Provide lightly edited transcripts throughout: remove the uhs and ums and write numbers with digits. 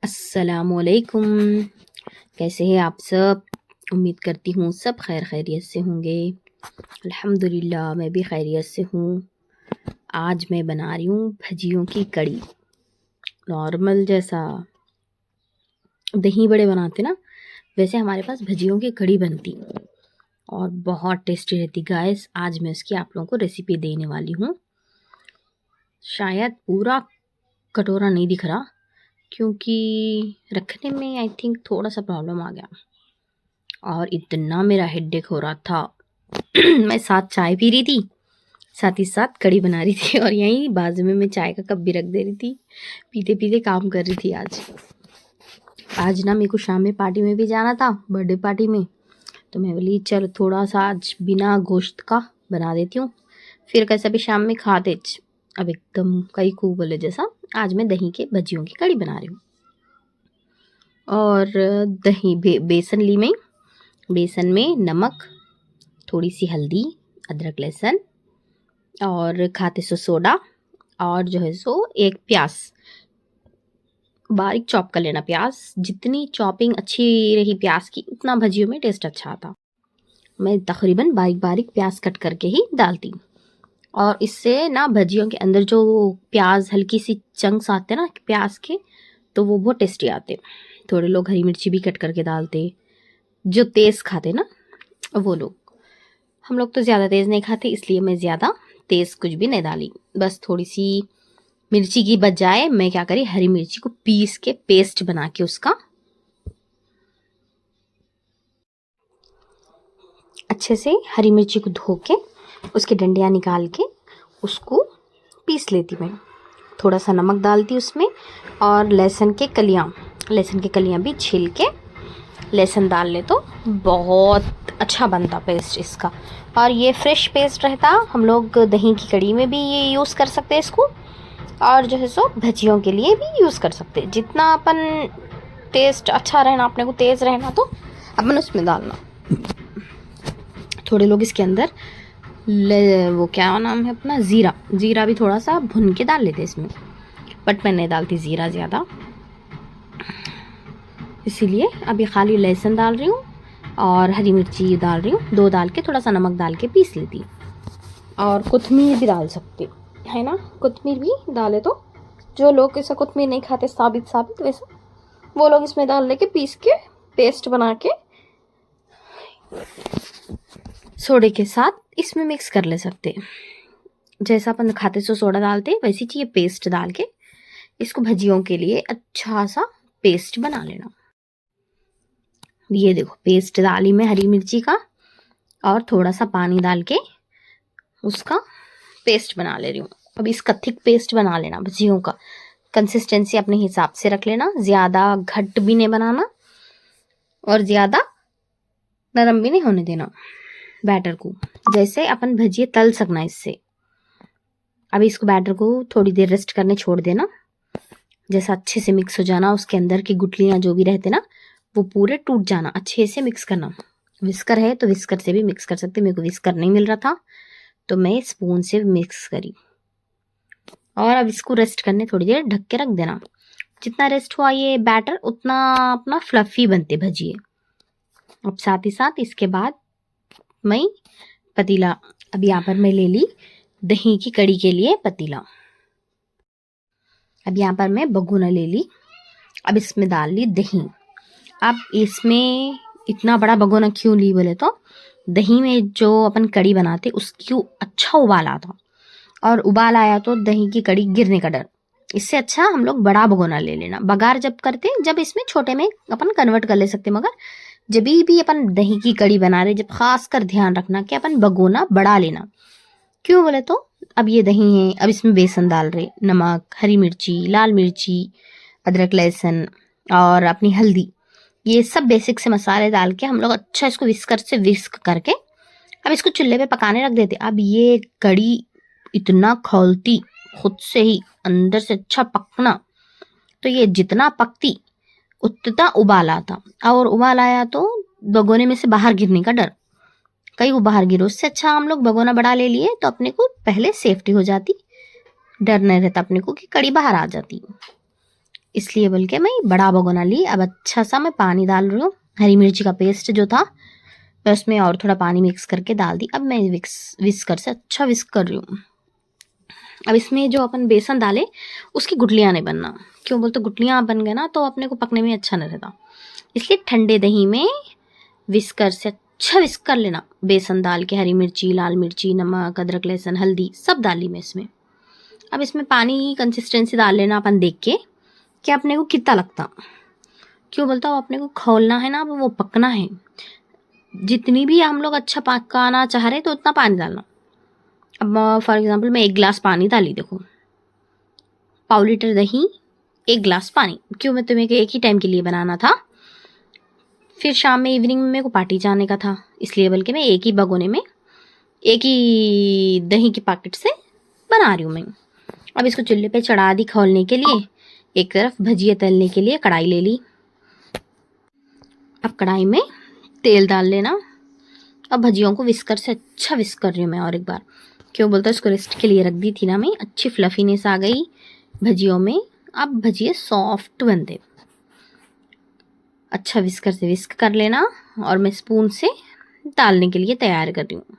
अस्सलामुअलैकुम। कैसे हैं आप सब? उम्मीद करती हूँ सब खैरियत से होंगे। अल्हम्दुलिल्लाह मैं भी खैरियत से हूँ। आज मैं बना रही हूँ भजियों की कड़ी। नॉर्मल जैसा दही बड़े बनाते ना, वैसे हमारे पास भजियों की कड़ी बनती और बहुत टेस्टी रहती। गाइस, आज मैं उसकी आप लोगों को रेसिपी देने वाली हूँ। शायद पूरा कटोरा नहीं दिख रहा क्योंकि रखने में आई थिंक थोड़ा सा प्रॉब्लम आ गया और इतना मेरा हेडेक हो रहा था। मैं साथ चाय पी रही थी, साथ ही साथ कड़ी बना रही थी और यहीं बाजू में मैं चाय का कप भी रख दे रही थी। पीते पीते काम कर रही थी। आज ना मेरे को शाम में पार्टी में भी जाना था, बर्थडे पार्टी में। तो मैं बोली चल थोड़ा सा आज बिना गोश्त का बना देती हूँ, फिर कैसा भी शाम में खाते। अब एकदम कई खूब बोले जैसा आज मैं दही के भजियों की कड़ी बना रही हूँ। और दही बेसन ली मैं। बेसन में नमक, थोड़ी सी हल्दी, अदरक लहसुन और खाते सो सोडा और जो है सो एक प्याज बारीक चॉप कर लेना। प्याज जितनी चॉपिंग अच्छी रही प्याज की उतना भजियों में टेस्ट अच्छा आता। मैं तकरीबन बारीक बारीक प्याज कट करके ही डालती और इससे ना भजियों के अंदर जो प्याज हल्की सी चंक्स आते ना प्याज के, तो वो बहुत टेस्टी आते। थोड़े लोग हरी मिर्ची भी कट करके डालते, जो तेज़ खाते ना वो लोग। हम लोग तो ज़्यादा तेज़ नहीं खाते, इसलिए मैं ज़्यादा तेज़ कुछ भी नहीं डाली। बस थोड़ी सी मिर्ची की बजाय मैं क्या करी, हरी मिर्ची को पीस के पेस्ट बना के उसका अच्छे से हरी मिर्ची को धो के उसके डंडियाँ निकाल के उसको पीस लेती मैं। थोड़ा सा नमक डालती उसमें और लहसुन के कलियाँ भी छील के लहसुन डाल ले तो बहुत अच्छा बनता पेस्ट इसका। और ये फ्रेश पेस्ट रहता, हम लोग दही की कड़ी में भी ये यूज़ कर सकते हैं इसको, और जो है सो भजियों के लिए भी यूज़ कर सकते हैं। जितना अपन टेस्ट अच्छा रहना, अपने को तेज़ रहना तो अपन उसमें डालना। थोड़े लोग इसके अंदर वो क्या नाम है अपना, ज़ीरा भी थोड़ा सा भुन के डाल लेते इसमें, बट मैं नहीं डालती ज़ीरा ज़्यादा, इसीलिए अभी खाली लहसुन डाल रही हूँ और हरी मिर्ची डाल रही हूँ। 2 डाल के थोड़ा सा नमक डाल के पीस लेती। और कोतमीर भी डाल सकते है ना, कोतमीर भी डाले तो जो लोग ऐसा कोतमीर नहीं खाते साबित वैसा, वो लोग इसमें डाल लेके पीस के पेस्ट बना के सोडे के साथ इसमें मिक्स कर ले सकते। जैसा अपन खाते सो सोडा डालते वैसी चाहिए पेस्ट डाल के इसको भजियों के लिए अच्छा सा पेस्ट बना लेना। ये देखो पेस्ट डाली मैं हरी मिर्ची का और थोड़ा सा पानी डाल के उसका पेस्ट बना ले रही हूँ। अब इसका थिक पेस्ट बना लेना। भजियों का कंसिस्टेंसी अपने हिसाब से रख लेना, ज़्यादा घट भी नहीं बनाना और ज़्यादा नरम भी नहीं होने देना बैटर को, जैसे अपन भजिए तल सकना इससे। अब इसको बैटर को थोड़ी देर रेस्ट करने छोड़ देना, जैसा अच्छे से मिक्स हो जाना, उसके अंदर की गुठलियाँ जो भी रहते ना वो पूरे टूट जाना। अच्छे से मिक्स करना। विस्कर है तो विस्कर से भी मिक्स कर सकते, मेरे को विस्कर नहीं मिल रहा था तो मैं स्पून से मिक्स करी। और अब इसको रेस्ट करने थोड़ी देर ढक के रख देना। जितना रेस्ट हुआ ये बैटर उतना अपना फ्लफी बनते भजिए। अब साथ ही साथ इसके बाद मैं पतीला, अब यहाँ पर मैं ले ली दही की कड़ी के लिए पतीला। अब यहाँ पर मैं भगोना ले ली। अब इसमें डाल ली दही। अब इसमें इतना बड़ा भगोना क्यों ली बोले तो दही में जो अपन कड़ी बनाते उसकी अच्छा उबाल आता, और उबाल आया तो दही की कड़ी गिरने का डर। इससे अच्छा हम लोग बड़ा भगोना ले लेना। बघार जब करते जब इसमें छोटे में अपन कन्वर्ट कर ले सकते, मगर जब भी अपन दही की कड़ी बना रहे जब खास कर ध्यान रखना कि अपन भगोना बड़ा लेना। क्यों बोले तो अब ये दही है, अब इसमें बेसन डाल रहे, नमक, हरी मिर्ची, लाल मिर्ची, अदरक लहसुन और अपनी हल्दी, ये सब बेसिक से मसाले डाल के हम लोग अच्छा इसको विस्कर से विस्क करके अब इसको चूल्हे पे पकाने रख देते। अब ये कड़ी इतना खौलती खुद से ही अंदर से अच्छा पकना, तो ये जितना पकती उतना उबाल आता, और उबाल आया तो भगोने में से बाहर गिरने का डर। कई वो बाहर गिरो, उससे अच्छा हम लोग भगोना बड़ा ले लिए तो अपने को पहले सेफ्टी हो जाती, डर नहीं रहता अपने को कि कड़ी बाहर आ जाती। इसलिए बोल के मैं बड़ा भगोना ली। अब अच्छा सा मैं पानी डाल रही हूँ। हरी मिर्ची का पेस्ट जो था मैं उसमें और थोड़ा पानी मिक्स करके डाल दी। अब मैं विस्कर से अच्छा विस्क कर रही हूँ। अब इसमें जो अपन बेसन डाले उसकी गुठलियाँ नहीं बनना। क्यों बोलते, गुठलियाँ बन गए ना तो अपने को पकने में अच्छा नहीं रहता। इसलिए ठंडे दही में विस्कर से अच्छा विस्क कर लेना। बेसन डाल के हरी मिर्ची, लाल मिर्ची, नमक, अदरक, लहसुन, हल्दी सब डाली मैं इसमें। अब इसमें पानी कंसिस्टेंसी डाल लेना अपन देख के कि अपने को कितना लगता। क्यों बोलता हूँ, अपने को खोलना है ना, वो पकना है। जितनी भी हम लोग अच्छा पकाना चाह रहे तो उतना पानी डालना। अब फॉर एग्जांपल मैं 1 गिलास पानी डाली, देखो 1/2 लीटर दही, 1 गिलास पानी। क्यों, मैं तुम्हें एक ही टाइम के लिए बनाना था। फिर शाम में इवनिंग में मेरे को पार्टी जाने का था, इसलिए बल्कि मैं एक ही भगोने में एक ही दही के पैकेट से बना रही हूँ मैं। अब इसको चूल्हे पे चढ़ा दी खोलने के लिए। एक तरफ भजिया तलने के लिए कढ़ाई ले ली। अब कढ़ाई में तेल डाल लेना। अब भजियों को विस्कर से अच्छा विस्क कर रही हूँ मैं और एक बार। क्यों बोलता है, इसको रेस्ट के लिए रख दी थी ना मैं। अच्छी फ्लफीनेस आ गई भजियों में। अब भजिए सॉफ्ट बनते। अच्छा विस्कर से विस्क कर लेना और मैं स्पून से डालने के लिए तैयार कर रही हूँ।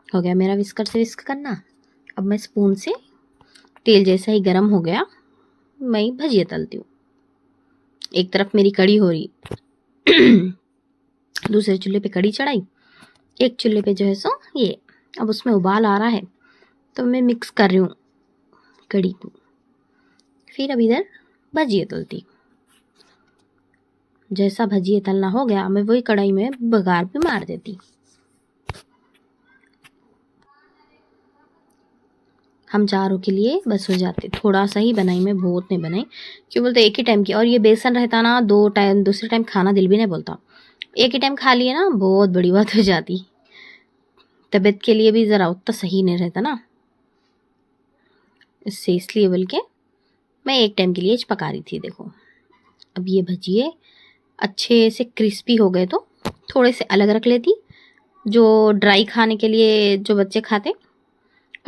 हो गया मेरा विस्कर से विस्क करना। अब मैं स्पून से, तेल जैसा ही गर्म हो गया, मैं भजिया तलती हूँ। एक तरफ मेरी कड़ी हो रही, दूसरे चूल्हे पे कड़ी चढ़ाई, एक चूल्हे पे जो है सो ये। अब उसमें उबाल आ रहा है तो मैं मिक्स कर रही हूँ कड़ी को। फिर अब इधर भजिया तलती। जैसा भजिया तलना हो गया मैं वही कढ़ाई में बघार पे मार देती। हम चारों के लिए बस हो जाते। थोड़ा सा ही बनाई मैं, बहुत नहीं बनाई। क्यों बोलते, एक ही टाइम की। और ये बेसन रहता ना, 2 टाइम दूसरे टाइम खाना दिल भी नहीं बोलता। एक ही टाइम खा लिए ना बहुत बड़ी बात हो जाती। तबीयत के लिए भी ज़रा उतना सही नहीं रहता ना, इससे इसलिए बोल के मैं एक टाइम के लिए पका रही थी। देखो अब ये भजिए अच्छे से क्रिस्पी हो गए तो थोड़े से अलग रख लेती, जो ड्राई खाने के लिए जो बच्चे खाते,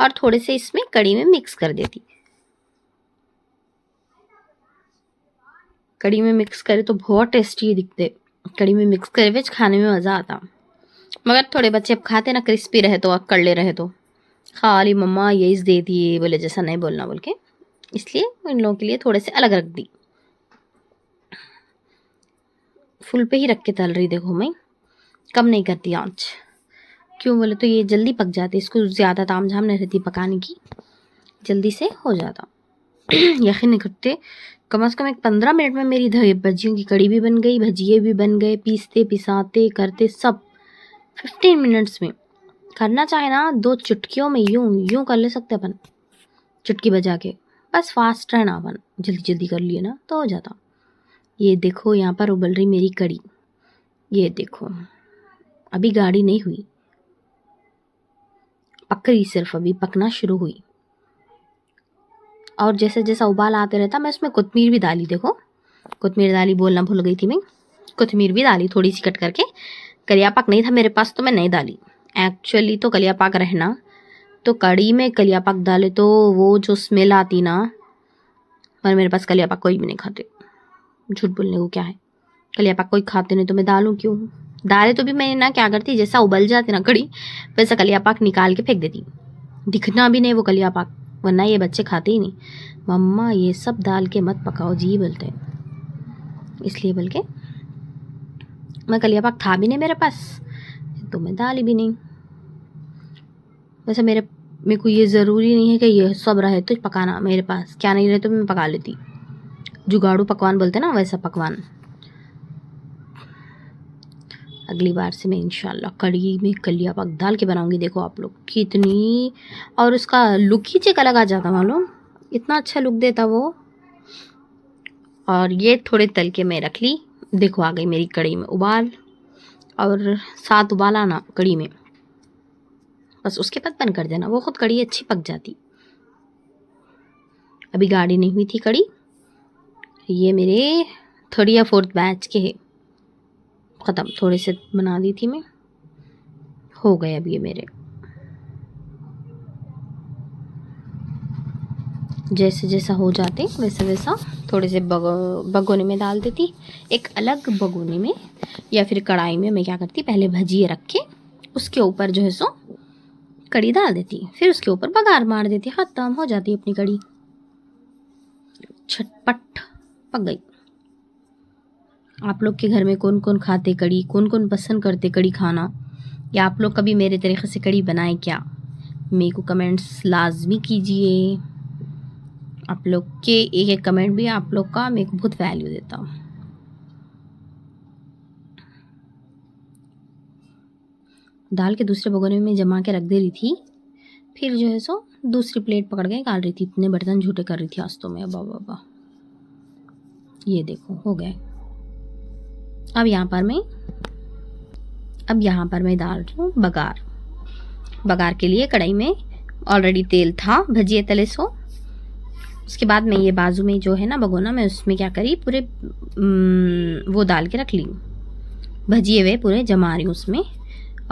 और थोड़े से इसमें कड़ी में मिक्स कर देती। कड़ी में मिक्स करे तो बहुत टेस्टी दिखते। कड़ी में मिक्स करे हुए खाने में मज़ा आता। मगर थोड़े बच्चे अब खाते ना क्रिस्पी रहे तो, अब कड़ले रहे तो खाली मम्मा यही दे दिए बोले, जैसा नहीं बोलना बोल के। इसलिए इन लोगों के लिए थोड़े से अलग रख दी। फुल पे ही रख के तल रही, देखो मैं कम नहीं करती आंच। क्यों बोले तो ये जल्दी पक जाती, इसको ज़्यादा तामझाम नहीं रहती पकाने की, जल्दी से हो जाता। यकीन नहीं करते, कम से कम एक 15 मिनट में मेरी भजियों की कड़ी भी बन गई, भजिए भी बन गए, पीसते पिसाते करते सब 15 मिनट्स में। करना चाहे ना 2 चुटकियों में यूं यूं कर ले सकते अपन, चुटकी बजा के। बस फास्ट रहना, अपन जल्दी जल्दी कर लिए ना तो हो जाता। ये देखो यहाँ पर उबल रही मेरी कड़ी। ये देखो अभी गाढ़ी नहीं हुई, पक रही, सिर्फ अभी पकना शुरू हुई। और जैसे जैसा उबाल आते रहता मैं उसमें कोतमीर भी डाली। देखो कोतमीर डाली, बोलना भूल गई थी मैं। कोतमीर भी डाली थोड़ी सी कट करके। कलिया पाक नहीं था मेरे पास तो मैं नहीं डाली। एक्चुअली तो कलिया पाक रहना तो कड़ी में कलिया पाक डाले तो वो जो स्मेल आती ना, पर मेरे पास कलिया पाक कोई भी नहीं खाते। झूठ बोलने को क्या है, कलिया पाक कोई खाते नहीं तो मैं डालूं क्यों। डाले तो भी मैं ना क्या करती, जैसा उबल जाती ना कड़ी वैसा कलिया पाक निकाल के फेंक देती, दिखना भी नहीं वो कलिया पाक, वरना ये बच्चे खाते ही नहीं। मम्मा ये सब डाल के मत पकाओ जी बोलते हैं, इसलिए बोल के मैं कलिया पाक था भी नहीं मेरे पास तो मैं डाली भी नहीं। वैसे मेरे को ये ज़रूरी नहीं है कि ये सब रहे तो पकाना, मेरे पास क्या नहीं रहे तो मैं पका लेती। जुगाड़ू पकवान बोलते ना वैसा पकवान। अगली बार से मैं इंशाल्लाह कड़ी में कलिया पाक डाल के बनाऊंगी। देखो आप लोग कितनी, और उसका लुक ही चेक अलग आ जाता मालूम, इतना अच्छा लुक देता वो। और ये थोड़े तल के मैं रख ली। देखो आ गई मेरी कड़ी में उबाल, और 7 उबाल आना कड़ी में, बस उसके बाद बंद कर देना, वो खुद कड़ी अच्छी पक जाती। अभी गाढ़ी नहीं हुई थी कड़ी। ये मेरे 3rd या 4th बैच के है, ख़त्म, थोड़े से बना दी थी मैं, हो गए अब ये मेरे। जैसे जैसा हो जाते वैसा वैसा थोड़े से भगोने में डाल देती। एक अलग भगोने में या फिर कढ़ाई में मैं क्या करती, पहले भजिए रख के उसके ऊपर जो है सो कड़ी डाल देती, फिर उसके ऊपर बघार मार देती, खत्म हो जाती अपनी कड़ी, झटपट पक गई। आप लोग के घर में कौन कौन खाते कड़ी, कौन कौन पसंद करते कड़ी खाना, या आप लोग कभी मेरे तरीके से कड़ी बनाए क्या, मेरे को कमेंट्स लाजमी कीजिए। आप लोग के एक एक कमेंट भी आप लोग का मेरे को बहुत वैल्यू देता। दाल के दूसरे भगोने में जमा के रख दे रही थी, फिर जो है सो दूसरी प्लेट पकड़ के निकाल रही थी। इतने बर्तन झूठे कर रही थी आज तो मैं, अब्बा बाबा। ये देखो हो गए। अब यहाँ पर मैं डाल रही हूँ बघार। बघार के लिए कढ़ाई में ऑलरेडी तेल था, भजिए तले सो। उसके बाद मैं ये बाजू में जो है ना भगोना, मैं उसमें क्या करी, पूरे वो डाल के रख ली, भजिए हुए पूरे जमा रही हूँ उसमें।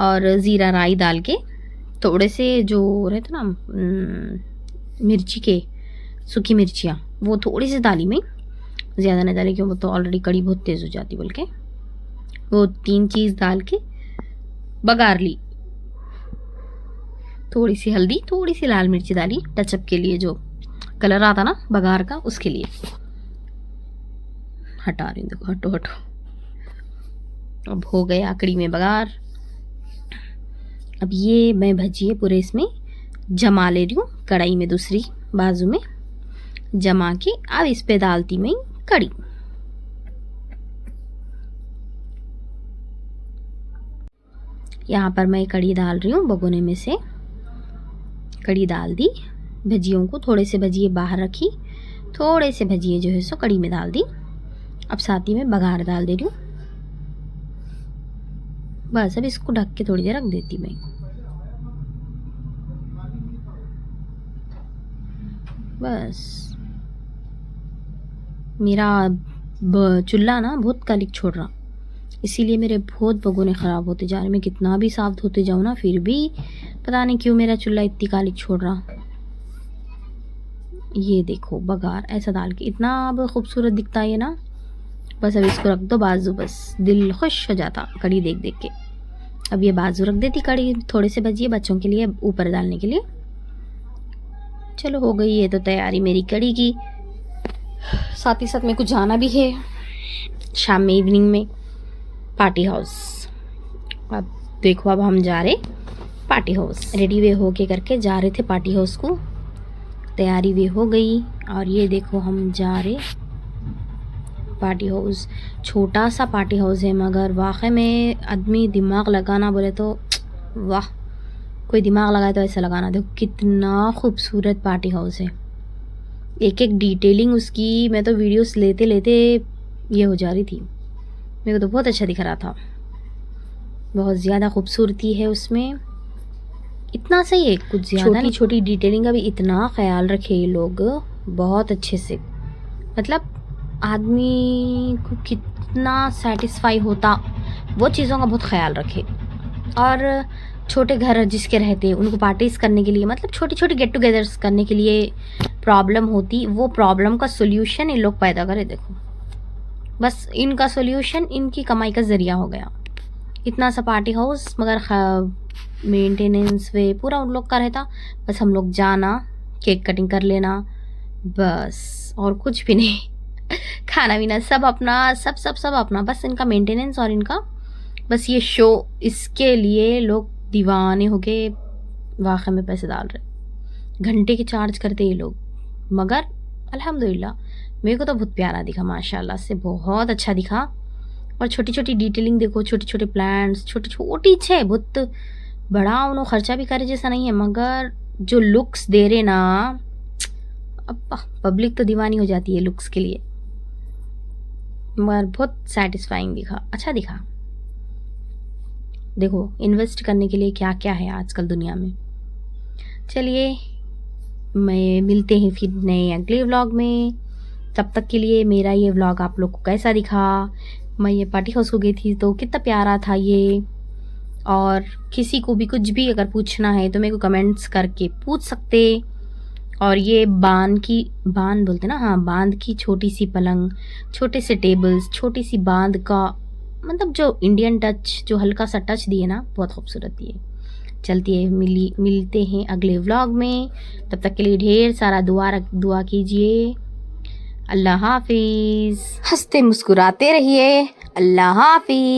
और ज़ीरा राई डाल के थोड़े से जो रहते ना मिर्ची के, सूखी मिर्चियाँ, वो थोड़ी सी डाली में, ज़्यादा नहीं डाली क्यों, वो तो ऑलरेडी कड़ी बहुत तेज़ हो जाती बोल के। वो 3 चीज़ डाल के बघार ली। थोड़ी सी हल्दी, थोड़ी सी लाल मिर्ची डाली टचअप के लिए, जो कलर आता ना बघार का उसके लिए। हटा रही हूँ, देखो, हटो हटो। अब हो गया कड़ी में बघार। अब ये मैं भजिए पूरे इसमें जमा ले रही हूँ, कढ़ाई में दूसरी बाजू में जमा के। अब इस पे डालती मैं कड़ी। यहाँ पर मैं कड़ी डाल रही हूँ भगोने में से। कड़ी डाल दी, भजियों को थोड़े से भजिए बाहर रखी, थोड़े से भजिए जो है सो कड़ी में डाल दी। अब साथ ही में बघार डाल दे रही हूँ। बस अब इसको ढक के थोड़ी देर रख देती मैं। बस मेरा चूल्हा ना बहुत कालिक छोड़ रहा, इसीलिए मेरे बहुत भगोने ख़राब होते जा रहे। मैं कितना भी साफ धोते जाऊँ ना, फिर भी पता नहीं क्यों मेरा चूल्हा इतनी कालिक छोड़ रहा। ये देखो बघार ऐसा डाल के इतना अब खूबसूरत दिखता है ये ना। बस अब इसको रख दो बाजू, बस दिल खुश हो जाता कड़ी देख देख के। अब ये बाजू रख देती कड़ी, थोड़े से भजिए बच्चों के लिए ऊपर डालने के लिए। चलो हो गई ये तो तैयारी मेरी कड़ी की। साथ ही साथ मेरे को जाना भी है शाम में, इवनिंग में पार्टी हाउस। अब देखो अब हम जा रहे पार्टी हाउस। रेडी वे हो के करके जा रहे थे पार्टी हाउस को, तैयारी भी हो गई। और ये देखो हम जा रहे पार्टी हाउस। छोटा सा पार्टी हाउस है, मगर वाकई में आदमी दिमाग लगाना बोले तो वाह, कोई दिमाग लगाए तो ऐसा लगाना। देखो कितना खूबसूरत पार्टी हाउस है, एक एक डिटेलिंग उसकी। मैं तो वीडियोस लेते लेते ये हो जा रही थी, मेरे को तो बहुत अच्छा दिख रहा था। बहुत ज़्यादा खूबसूरती है उसमें, इतना सही है, कुछ ज़्यादा छोटी छोटी डिटेलिंग का भी इतना ख्याल रखे ये लोग बहुत अच्छे से। मतलब आदमी को कितना सेटिस्फाई होता, वो चीज़ों का बहुत ख्याल रखे। और छोटे घर जिसके रहते उनको पार्टीज़ करने के लिए, मतलब छोटी छोटी गेट टुगेदर्स करने के लिए प्रॉब्लम होती, वो प्रॉब्लम का सोल्यूशन ये लोग पैदा करे। देखो बस इनका सोल्यूशन इनकी कमाई का ज़रिया हो गया। इतना सा पार्टी हाउस, मगर मेंटेनेंस वे पूरा उन लोग का रहता। बस हम लोग जाना, केक कटिंग कर लेना, बस और कुछ भी नहीं। खाना पीना सब अपना, सब सब सब अपना। बस इनका मेंटेनेंस और इनका बस ये शो, इसके लिए लोग दीवाने होके वाकई में पैसे डाल रहे। घंटे के चार्ज करते ये लोग, मगर अल्हम्दुलिल्लाह मेरे को तो बहुत प्यारा दिखा, माशाल्लाह से बहुत अच्छा दिखा। और छोटी छोटी डिटेलिंग देखो, छोटे छोटे प्लांट्स, छोटी छोटी छे, बहुत बड़ा उन्होंने खर्चा भी करे जैसा नहीं है, मगर जो लुक्स दे रहे ना, अब पब्लिक तो दीवानी हो जाती है लुक्स के लिए। मगर बहुत सेटिस्फाइंग दिखा, अच्छा दिखा। देखो इन्वेस्ट करने के लिए क्या क्या है आजकल दुनिया में। चलिए मैं मिलते हैं फिर नए अगले व्लॉग में। तब तक के लिए मेरा ये व्लॉग आप लोग को कैसा दिखा, मैं ये पार्टी हाउस को गई थी तो कितना प्यारा था ये। और किसी को भी कुछ भी अगर पूछना है तो मेरे को कमेंट्स करके पूछ सकते। और ये बांध बोलते ना, हाँ, बांध की छोटी सी पलंग, छोटे से टेबल्स, छोटी सी बांध का मतलब जो इंडियन टच, जो हल्का सा टच दिए ना, बहुत खूबसूरत दिए। चलती है, मिलते हैं अगले व्लॉग में। तब तक के लिए ढेर सारा दुआ कीजिए। अल्लाह हाफिज़। हंसते मुस्कुराते रहिए। अल्लाह हाफिज़।